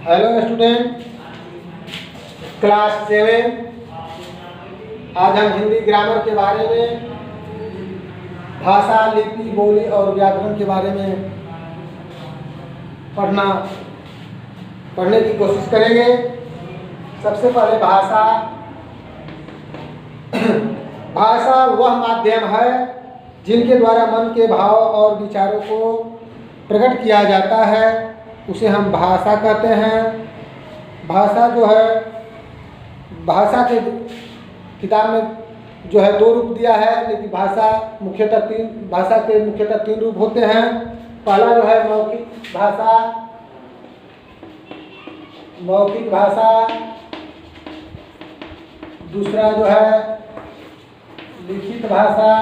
Hello student, class 7। आज हम Hindi grammar के बारे में, भाषा, लिपि, बोली और व्याकरण के बारे में पढ़ने की कोशिश करेंगे। सबसे पहले भाषा। भाषा वह माध्यम है जिनके द्वारा मन के भाव और विचारों को प्रकट किया जाता है, उसे हम भाषा कहते हैं। भाषा जो है, भाषा के किताब में जो है 2 रूप दिया है, लेकिन भाषा के मुख्यतः 3 रूप होते हैं। पहला जो है मौखिक भाषा, दूसरा जो है लिखित भाषा,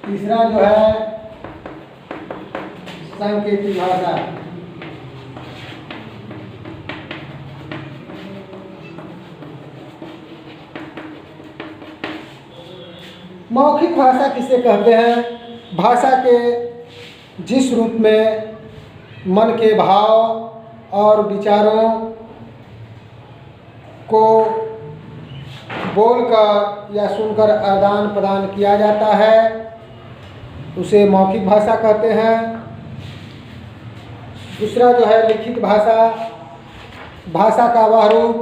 तीसरा जो है सांकेतिक भाषा। मौखिक भाषा किसे कहते हैं? भाषा के जिस रूप में मन के भाव और विचारों को बोलकर या सुनकर आदान प्रदान किया जाता है, उसे मौखिक भाषा कहते हैं। दूसरा जो है लिखित भाषा। भाषा का वह रूप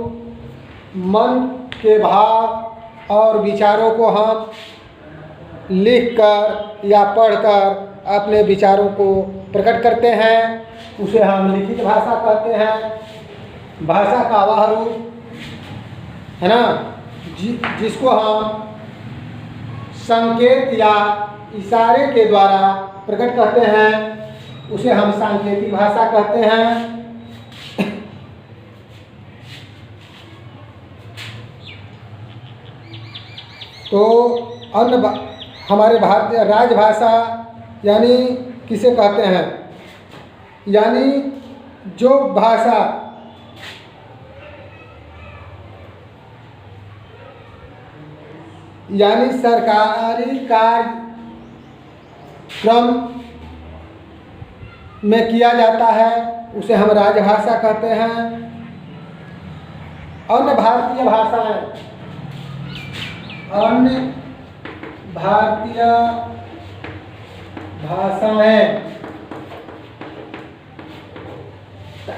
मन के भाव और विचारों को हम लिखकर या पढ़कर अपने विचारों को प्रकट करते हैं, उसे हम लिखित भाषा कहते हैं। भाषा का वह रूप है ना, जिसको हम संकेत या इशारे के द्वारा प्रकट करते हैं, उसे हम सांकेतिक भाषा कहते हैं। तो हमारे भारतीय राजभाषा यानी किसे कहते हैं? यानी जो भाषा यानी सरकारी कार्यक्रम में किया जाता है, उसे हम राजभाषा कहते हैं। अन्य भारतीय भाषाएं,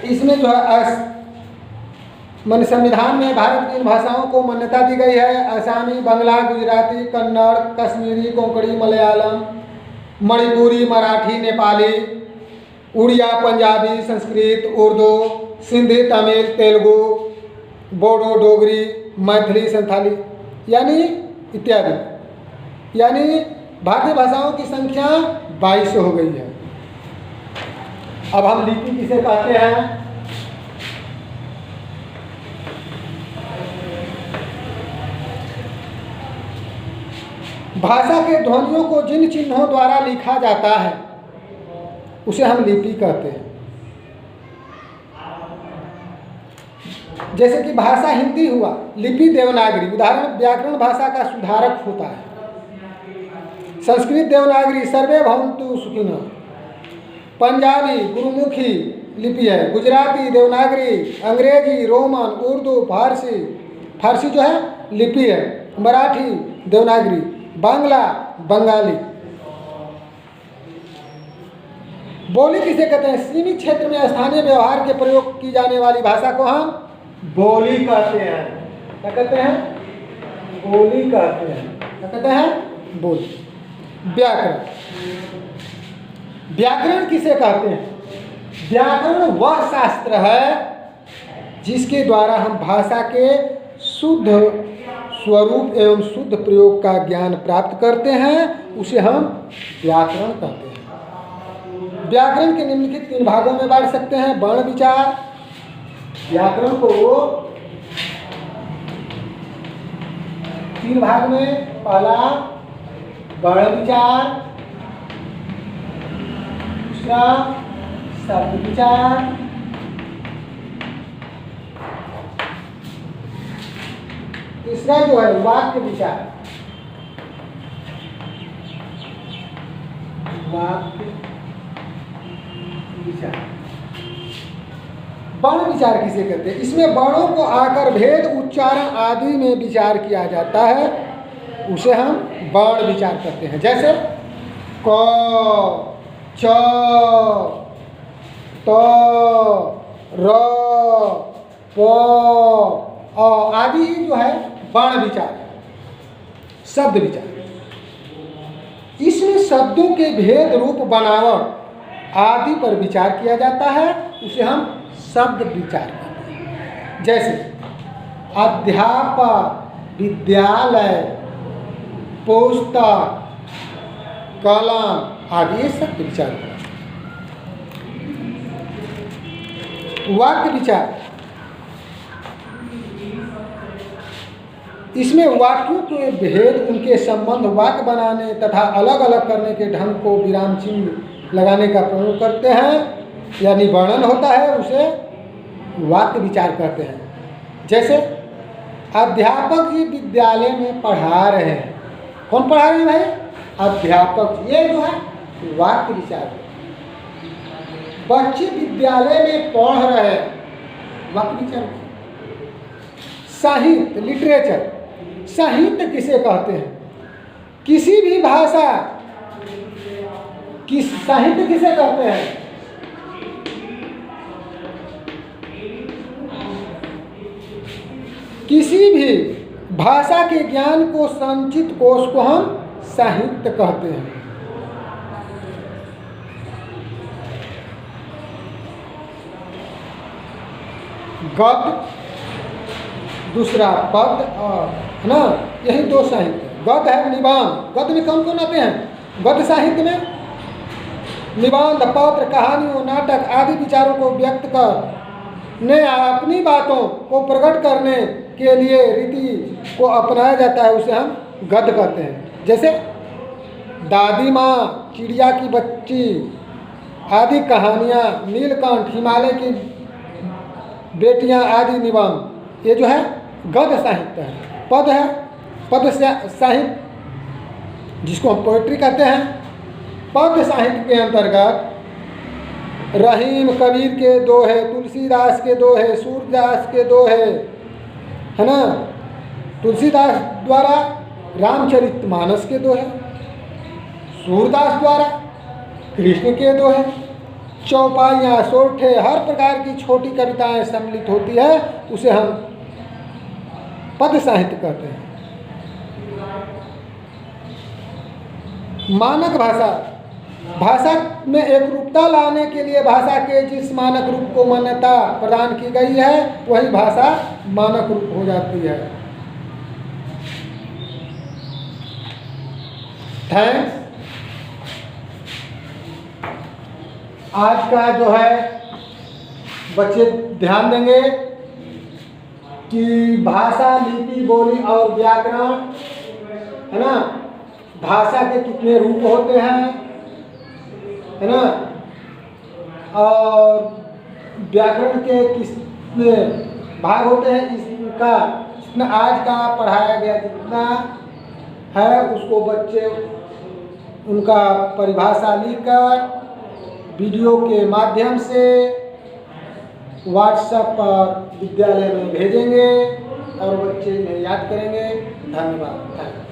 इसमें जो है मन संविधान में भारत की इन भाषाओं को मान्यता दी गई है। असमी, बंगला, गुजराती, कन्नड़, कश्मीरी, कोंकणी, मलयालम, मणिपुरी, मराठी, नेपाली, उड़िया, पंजाबी, संस्कृत, उर्दू, सिंधी, तमिल, तेलुगु, बोडो, डोगरी, मैथिली, संथाली यानी इत्यादि। यानी भारतीय भाषाओं की संख्या 22 हो गई है। अब हम लिपि किसे कहते हैं? भाषा के ध्वनियों को जिन चिन्हों द्वारा लिखा जाता है, उसे हम लिपि कहते हैं। जैसे कि भाषा हिंदी हुआ, लिपि देवनागरी। उदाहरण, व्याकरण भाषा का सुधारक होता है। संस्कृत देवनागरी, सर्वे भवन्तु सुखिनः। पंजाबी गुरुमुखी लिपि है। गुजराती देवनागरी, अंग्रेजी, रोमन, उर्दू, फारसी जो है लिपि है। मराठी देवनागरी, बांग्ला बंगाली। बोली किसे कहते हैं? सीमित क्षेत्र में स्थानीय व्यवहार के प्रयोग की जाने वाली भाषा को हम बोली कहते हैं। क्या कहते हैं? बोली कहते हैं। क्या कहते हैं? बोली। व्याकरण। व्याकरण किसे कहते हैं? व्याकरण वह शास्त्र है जिसके द्वारा हम भाषा के शुद्ध स्वरूप एवं शुद्ध प्रयोग का ज्ञान प्राप्त करते हैं, उसे हम व्याकरण कहते हैं। व्याकरण के निम्नलिखित 3 भागों में बांट सकते हैं। वर्ण विचार। व्याकरण को 3 भाग में, पहला वर्ण विचार, दूसरा शब्द विचार, तीसरा जो है वाक्य विचार। वाक्य विचार। वर्ण विचार किसे कहते हैं? इसमें वर्णों को आकर भेद, उच्चारण आदि में विचार किया जाता है, उसे हम वर्ण विचार करते हैं। जैसे क, च, त, र, प, अ आदि जो है वर्ण विचार, शब्द विचार। इसमें शब्दों के भेद, रूप, बनावट आदि पर विचार किया जाता है, उसे हम शब्द विचार करते हैं। जैसे अध्यापक, विद्यालय, पुस्तक, कलम आदि ये शब्द विचार हैं। वाक्य विचार, इसमें वाक्यों के भेद, उनके संबंध, वाक्य बनाने तथा अलग अलग करने के ढंग को विराम चिन्ह लगाने का प्रयोग करते हैं, यानी वर्णन होता है, उसे वाक्य विचार कहते हैं। जैसे अध्यापक जी विद्यालय में पढ़ा रहे हैं। कौन पढ़ा रहे हैं भाई? अध्यापक। ये जो है वाक्य विचार है। बच्चे विद्यालय में पढ़ रहे हैं, वाक्य विचार। साहित्य, लिटरेचर, साहित्य किसे कहते हैं? किसी भी भाषा की साहित्य किसे कहते हैं? किसी भी भाषा के ज्ञान को संचित कोश को हम साहित्य कहते हैं। गद्य, दूसरा पद्य, और है ना, यही दो साहित्य। गद्य है निबंध। गद्य में कौन कौन आते हैं? गद्य साहित्य में निबंध, पत्र, कहानियों, नाटक आदि विचारों को व्यक्त करने, अपनी बातों को प्रकट करने के लिए रीति को अपनाया जाता है, उसे हम गद्य कहते हैं। जैसे दादी माँ, चिड़िया की बच्ची आदि कहानियाँ, नीलकंठ, हिमालय की बेटियाँ आदि निबंध, ये जो है गद्य साहित्य है। पद है, पद साहित्य जिसको हम पोएट्री कहते हैं। पद्य साहित्य के अंतर्गत रहीम कबीर के दोहे, तुलसीदास के दोहे, सूरदास के दोहे, है ना, तुलसीदास द्वारा रामचरितमानस के दोहे, सूरदास द्वारा कृष्ण के दोहे, चौपाइयाँ, सोरठे, हर प्रकार की छोटी कविताएं सम्मिलित होती है, उसे हम पद्य साहित्य कहते हैं। मानक भाषा, भाषा में एक रूपता लाने के लिए भाषा के जिस मानक रूप को मान्यता प्रदान की गई है, वही भाषा मानक रूप हो जाती है। थैंक्स। आज का जो है बच्चे ध्यान देंगे कि भाषा, लिपि, बोली और व्याकरण, है ना, भाषा के कितने रूप होते हैं, है ना, और व्याकरण के कितने भाग होते हैं, इसका जितना आज का पढ़ाया गया जितना है, उसको बच्चे उनका परिभाषा लिखकर वीडियो के माध्यम से व्हाट्सएप पर विद्यालय में भेजेंगे और बच्चे इन्हें याद करेंगे। धन्यवाद।